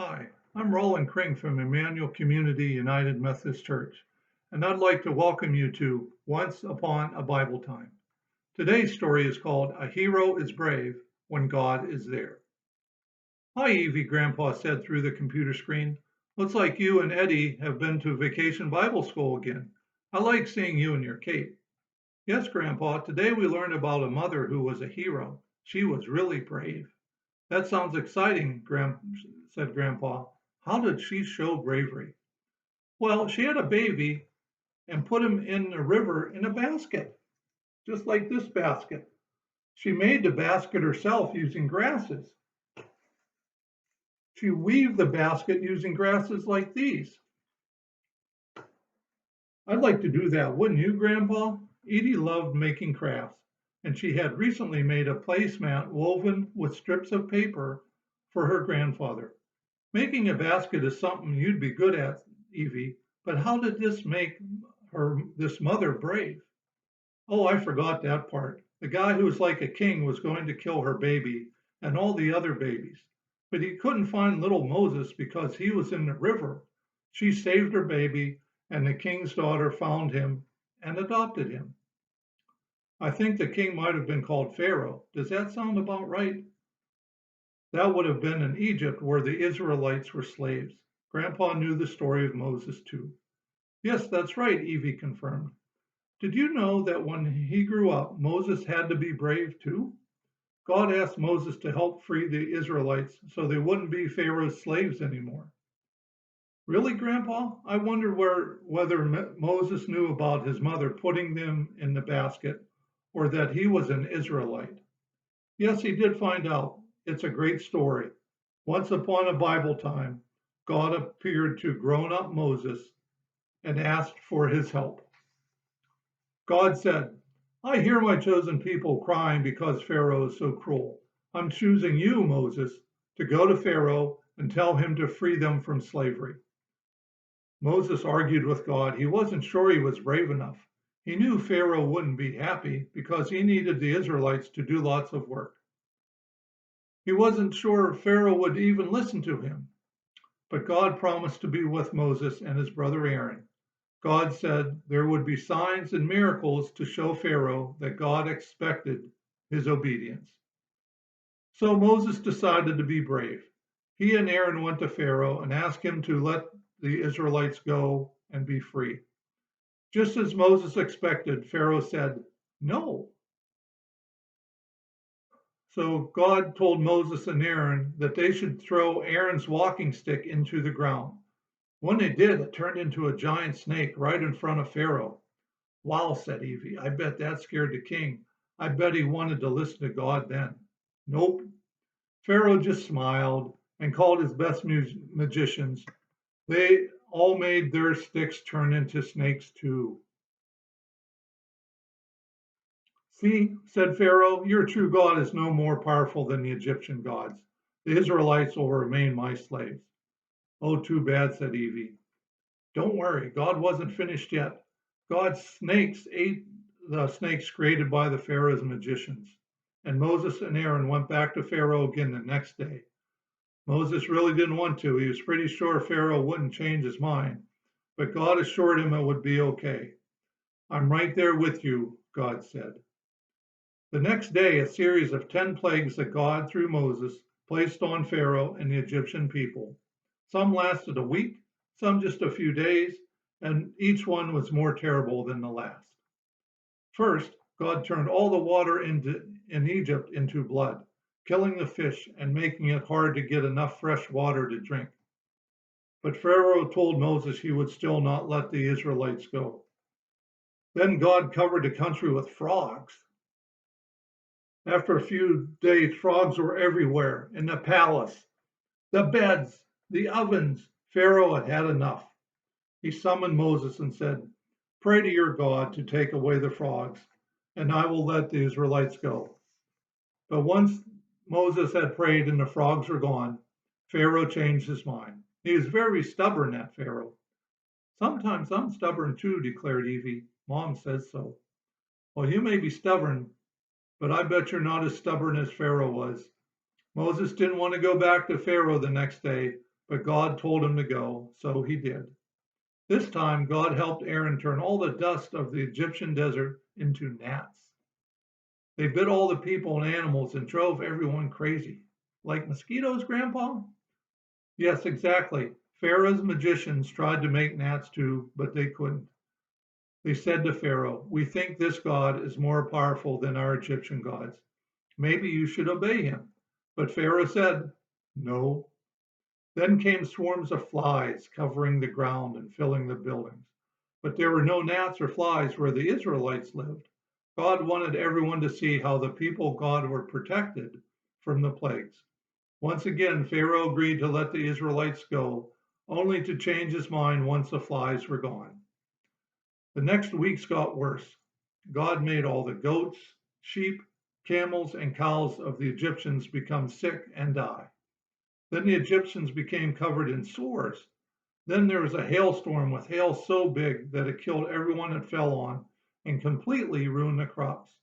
Hi, I'm Roland Kring from Emmanuel Community United Methodist Church, and I'd like to welcome you to Once Upon a Bible Time. Today's story is called A Hero is Brave When God is There. Hi, Evie, Grandpa said through the computer screen. Looks like you and Eddie have been to vacation Bible school again. I like seeing you in your cape. Yes, Grandpa, today we learned about a mother who was a hero. She was really brave. That sounds exciting, said Grandpa. How did she show bravery? Well, she had a baby and put him in the river in a basket, just like this basket. She made the basket herself using grasses. She weaved the basket using grasses like these. I'd like to do that, wouldn't you, Grandpa? Edie loved making crafts, and she had recently made a placemat woven with strips of paper for her grandfather. Making a basket is something you'd be good at, Evie, but how did this make this mother brave? Oh, I forgot that part. The guy who was like a king was going to kill her baby and all the other babies, but he couldn't find little Moses because he was in the river. She saved her baby, and the king's daughter found him and adopted him. I think the king might have been called Pharaoh. Does that sound about right? That would have been in Egypt where the Israelites were slaves. Grandpa knew the story of Moses too. Yes, that's right, Evie confirmed. Did you know that when he grew up, Moses had to be brave too? God asked Moses to help free the Israelites so they wouldn't be Pharaoh's slaves anymore. Really, Grandpa? I wonder whether Moses knew about his mother putting them in the basket or that he was an Israelite. Yes, he did find out. It's a great story. Once upon a Bible time, God appeared to grown up Moses and asked for his help. God said, I hear my chosen people crying because Pharaoh is so cruel. I'm choosing you, Moses, to go to Pharaoh and tell him to free them from slavery. Moses argued with God. He wasn't sure he was brave enough. He knew Pharaoh wouldn't be happy because he needed the Israelites to do lots of work. He wasn't sure Pharaoh would even listen to him. But God promised to be with Moses and his brother Aaron. God said there would be signs and miracles to show Pharaoh that God expected his obedience. So Moses decided to be brave. He and Aaron went to Pharaoh and asked him to let the Israelites go and be free. Just as Moses expected, Pharaoh said, No. So God told Moses and Aaron that they should throw Aaron's walking stick into the ground. When they did, it turned into a giant snake right in front of Pharaoh. Wow, said Evie, I bet that scared the king. I bet he wanted to listen to God then. Nope. Pharaoh just smiled and called his best magicians. They all made their sticks turn into snakes too. See, said Pharaoh, your true God is no more powerful than the Egyptian gods. The Israelites will remain my slaves. Oh, too bad, said Evie. Don't worry, God wasn't finished yet. God's snakes ate the snakes created by the Pharaoh's magicians. And Moses and Aaron went back to Pharaoh again the next day. Moses really didn't want to. He was pretty sure Pharaoh wouldn't change his mind. But God assured him it would be okay. I'm right there with you, God said. The next day, a series of 10 plagues that God, through Moses, placed on Pharaoh and the Egyptian people. Some lasted a week, some just a few days, and each one was more terrible than the last. First, God turned all the water in Egypt into blood, killing the fish and making it hard to get enough fresh water to drink. But Pharaoh told Moses he would still not let the Israelites go. Then God covered the country with frogs. After a few days, frogs were everywhere in the palace, the beds, the ovens. Pharaoh had had enough. He summoned Moses and said, Pray to your God to take away the frogs, and I will let the Israelites go. But once Moses had prayed and the frogs were gone, Pharaoh changed his mind. He was very stubborn, that Pharaoh. Sometimes I'm stubborn too, declared Evie. Mom says so. Well, you may be stubborn, but I bet you're not as stubborn as Pharaoh was. Moses didn't want to go back to Pharaoh the next day, but God told him to go, so he did. This time, God helped Aaron turn all the dust of the Egyptian desert into gnats. They bit all the people and animals and drove everyone crazy. Like mosquitoes, Grandpa? Yes, exactly. Pharaoh's magicians tried to make gnats too, but they couldn't. They said to Pharaoh, "We think this God is more powerful than our Egyptian gods. Maybe you should obey him." But Pharaoh said, "No." Then came swarms of flies covering the ground and filling the buildings. But there were no gnats or flies where the Israelites lived. God wanted everyone to see how the people of God were protected from the plagues. Once again, Pharaoh agreed to let the Israelites go, only to change his mind once the flies were gone. The next weeks got worse. God made all the goats, sheep, camels, and cows of the Egyptians become sick and die. Then the Egyptians became covered in sores. Then there was a hailstorm with hail so big that it killed everyone it fell on and completely ruined the crops.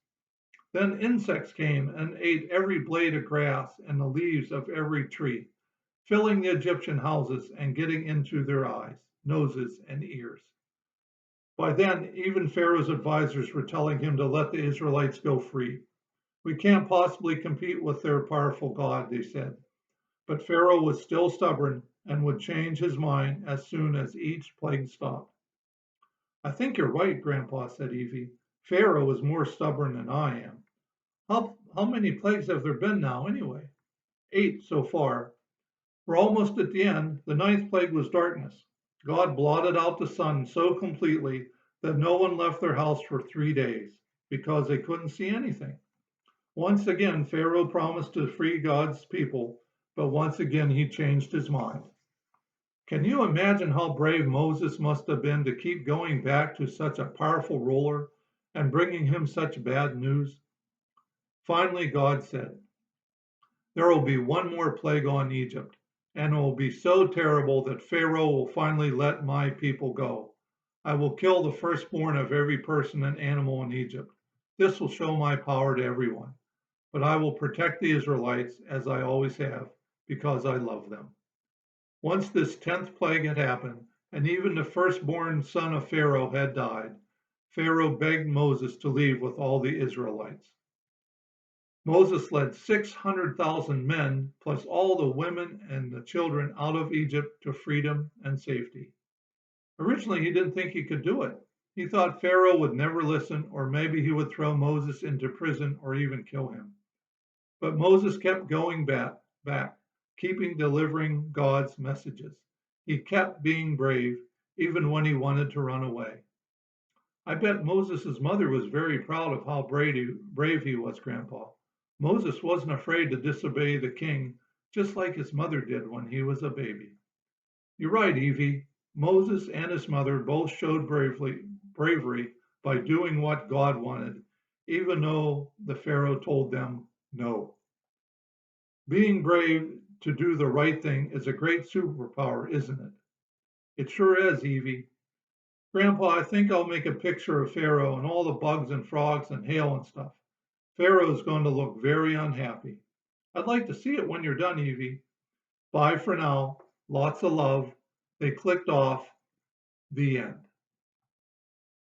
Then insects came and ate every blade of grass and the leaves of every tree, filling the Egyptian houses and getting into their eyes, noses, and ears. By then, even Pharaoh's advisors were telling him to let the Israelites go free. "We can't possibly compete with their powerful God," they said. But Pharaoh was still stubborn and would change his mind as soon as each plague stopped. "I think you're right, Grandpa," said Evie. "Pharaoh is more stubborn than I am. How many plagues have there been now, anyway?" 8 so far. We're almost at the end. The ninth plague was darkness. God blotted out the sun so completely that no one left their house for 3 days because they couldn't see anything. Once again, Pharaoh promised to free God's people, but once again he changed his mind. Can you imagine how brave Moses must have been to keep going back to such a powerful ruler and bringing him such bad news? Finally, God said, "There will be one more plague on Egypt, and it will be so terrible that Pharaoh will finally let my people go. I will kill the firstborn of every person and animal in Egypt. This will show my power to everyone. But I will protect the Israelites as I always have, because I love them." Once this 10th plague had happened, and even the firstborn son of Pharaoh had died, Pharaoh begged Moses to leave with all the Israelites. Moses led 600,000 men, plus all the women and the children, out of Egypt to freedom and safety. Originally, he didn't think he could do it. He thought Pharaoh would never listen, or maybe he would throw Moses into prison or even kill him. But Moses kept going back, keeping delivering God's messages. He kept being brave, even when he wanted to run away. I bet Moses' mother was very proud of how brave he was, Grandpa. Moses wasn't afraid to disobey the king, just like his mother did when he was a baby. You're right, Evie. Moses and his mother both showed bravery by doing what God wanted, even though the Pharaoh told them no. Being brave to do the right thing is a great superpower, isn't it? It sure is, Evie. Grandpa, I think I'll make a picture of Pharaoh and all the bugs and frogs and hail and stuff. Pharaoh's going to look very unhappy. I'd like to see it when you're done, Evie. Bye for now. Lots of love. They clicked off. The end.